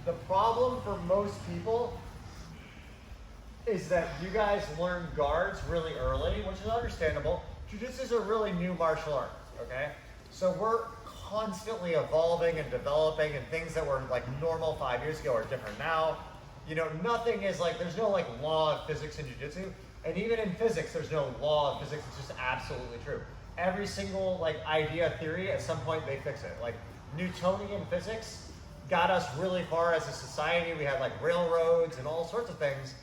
The problem for most people is that you guys learn guards really early, which is understandable. Jiu-jitsu is a really new martial art, okay? So we're constantly evolving and developing, and things that were like normal 5 years ago are different now. You know, nothing is like, there's no like law of physics in jiu-jitsu, and even in physics, there's no law of physics. It's just absolutely true. Every single like idea, theory, at some point they fix it. Like Newtonian physics got us really far as a society. We had like railroads and all sorts of things.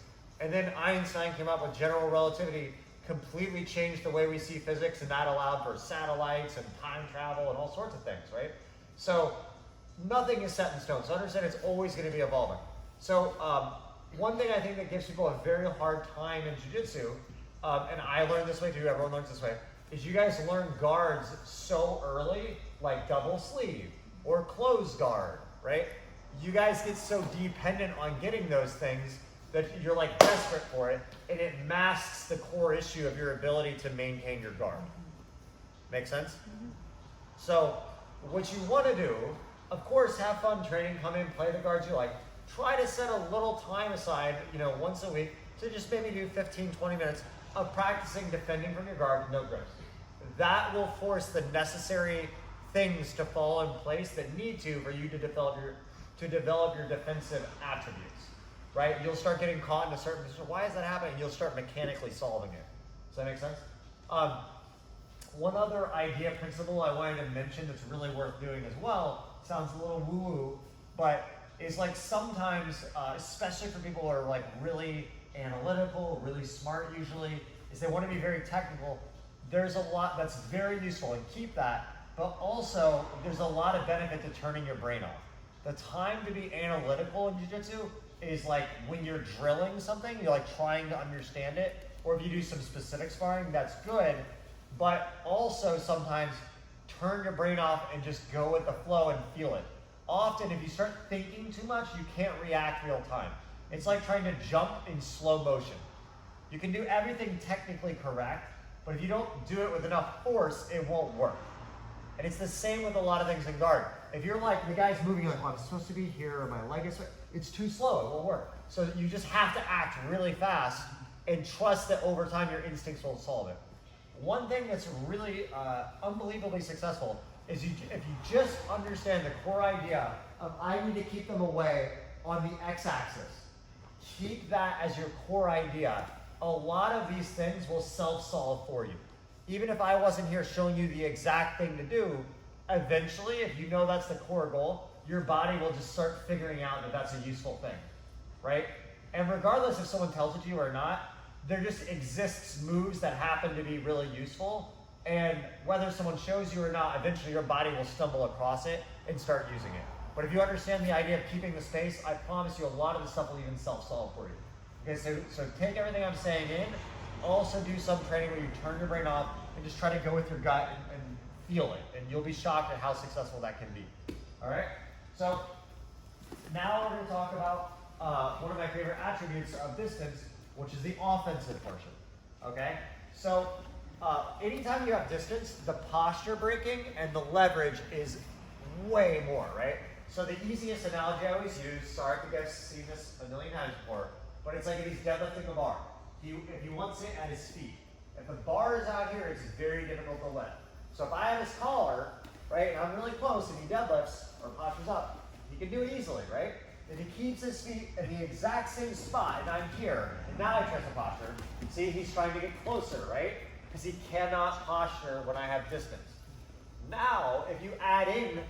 And then Einstein came up with general relativity, completely changed the way we see physics, and that allowed for satellites and time travel and all sorts of things, right? So nothing is set in stone. So understand it's always going to be evolving. So one thing I think that gives people a very hard time in jiu-jitsu, and I learned this way too, everyone learns this way, is you guys learn guards so early, like double sleeve or closed guard, right? You guys get so dependent on getting those things that you're like desperate for it, and it masks the core issue of your ability to maintain your guard. Make sense? So what you want to do, of course, have fun training, come in, play the guards you like. Try to set a little time aside, you know, once a week to just maybe do 15, 20 minutes of practicing defending from your guard, no grips. That will force the necessary things to fall in place that need to for you to develop your defensive attributes. Right? You'll start getting caught in a certain position. Why is that happening? You'll start mechanically solving it. Does that make sense? One other idea, principle I wanted to mention that's really worth doing as well, sounds a little woo-woo, but is like sometimes, especially for people who are like really analytical, really smart usually, is they want to be very technical. There's a lot that's very useful, and keep that, but also there's a lot of benefit to turning your brain off. The time to be analytical in jiu-jitsu is like when you're drilling something, you're like trying to understand it, or if you do some specific sparring, that's good, but also sometimes turn your brain off and just go with the flow and feel it. Often if you start thinking too much, you can't react real time. It's like trying to jump in slow motion. You can do everything technically correct, but if you don't do it with enough force, it won't work. And it's the same with a lot of things in guard. If you're like, the guy's moving like, well, I'm supposed to be here, or my leg is, it's too slow, it won't work. So you just have to act really fast and trust that over time your instincts will solve it. One thing that's really unbelievably successful is if you just understand the core idea of I need to keep them away on the x-axis. Keep that as your core idea. A lot of these things will self-solve for you. Even if I wasn't here showing you the exact thing to do, eventually, if you know that's the core goal, your body will just start figuring out that that's a useful thing, right? And regardless if someone tells it to you or not, there just exists moves that happen to be really useful, and whether someone shows you or not, eventually your body will stumble across it and start using it. But if you understand the idea of keeping the space, I promise you a lot of the stuff will even self-solve for you. Okay, so take everything I'm saying in, also do some training where you turn your brain off and just try to go with your gut and feel it, and you'll be shocked at how successful that can be. All right? So now we're going to talk about one of my favorite attributes of distance, which is the offensive portion. Okay? So anytime you have distance, the posture breaking and the leverage is way more, right? So the easiest analogy I always use, sorry if you guys have seen this a million times before, but it's like if he's deadlifting a bar. If he wants it at his feet. If the bar is out here, it's very difficult to lift. So if I have his collar, right, and I'm really close and he deadlifts or postures up, he can do it easily, right? If he keeps his feet in the exact same spot, and I'm here, and now I try to posture, see, he's trying to get closer, right? Because he cannot posture when I have distance. Now, if you add in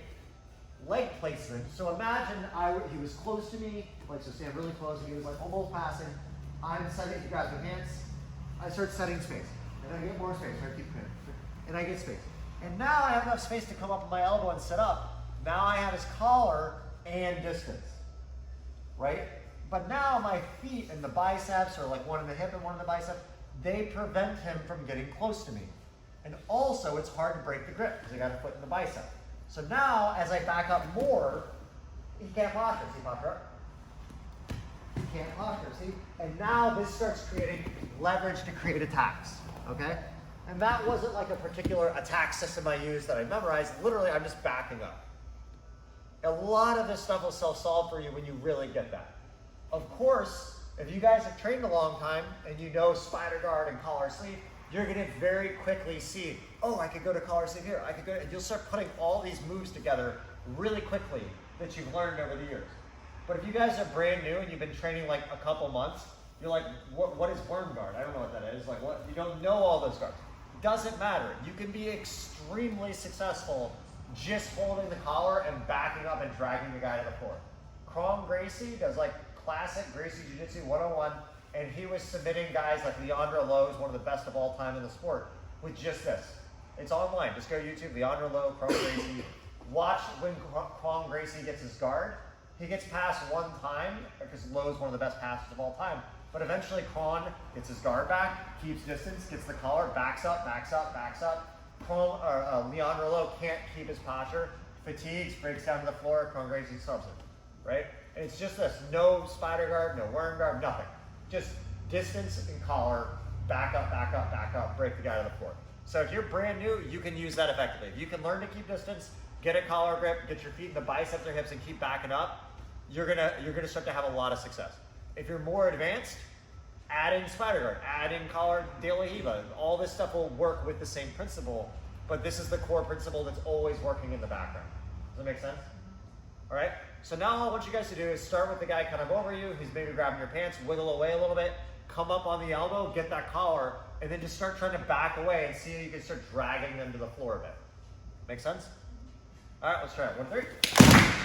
leg placement, so imagine he was close to me, like so stand really close, and he was like almost passing. I'm setting, he grabs my hands, I start setting space, and I get more space, I keep pinning, and I get space. And now I have enough space to come up with my elbow and set up. Now I have his collar and distance, right? But now my feet and the biceps, or like one in the hip and one in the bicep, they prevent him from getting close to me. And also it's hard to break the grip because I got a foot in the bicep. So now as I back up more, he can't posture, see posture up? He can't posture, see? And now this starts creating leverage to create attacks, okay? And that wasn't like a particular attack system I used that I memorized. Literally, I'm just backing up. A lot of this stuff will self-solve for you when you really get that. Of course, if you guys have trained a long time and you know spider guard and collar sleeve, you're gonna very quickly see, oh, I could go to collar sleeve here, I could go, and you'll start putting all these moves together really quickly that you've learned over the years. But if you guys are brand new and you've been training like a couple months, you're like, what is worm guard? I don't know what that is. Like, what? You don't know all those guards. Doesn't matter. You can be extremely successful just holding the collar and backing up and dragging the guy to the floor. Kron Gracie does like classic Gracie Jiu-Jitsu 101, and he was submitting guys like Leandro Lo, who's one of the best of all time in the sport, with just this. It's online. Just go to YouTube, Leandro Lo, Kron Gracie. Watch when Kron Gracie gets his guard. He gets past one time, because Lowe's one of the best passers of all time, but eventually Kron gets his guard back, keeps distance, gets the collar, backs up, backs up, backs up. Leandro Lo can't keep his posture, fatigues, breaks down to the floor, Kron Gracie subs it, right? And it's just this, no spider guard, no worm guard, nothing. Just distance and collar, back up, back up, back up, break the guy to the floor. So if you're brand new, you can use that effectively. If you can learn to keep distance, get a collar grip, get your feet in the biceps or hips and keep backing up, you're gonna start to have a lot of success. If you're more advanced, add in spider guard, add in collar de la Riva. All this stuff will work with the same principle, but this is the core principle that's always working in the background. Does that make sense? All right, so now all I want you guys to do is start with the guy kind of over you, who's maybe grabbing your pants, wiggle away a little bit, come up on the elbow, get that collar, and then just start trying to back away and see if you can start dragging them to the floor a bit. Make sense? All right, let's try it. 1, 3.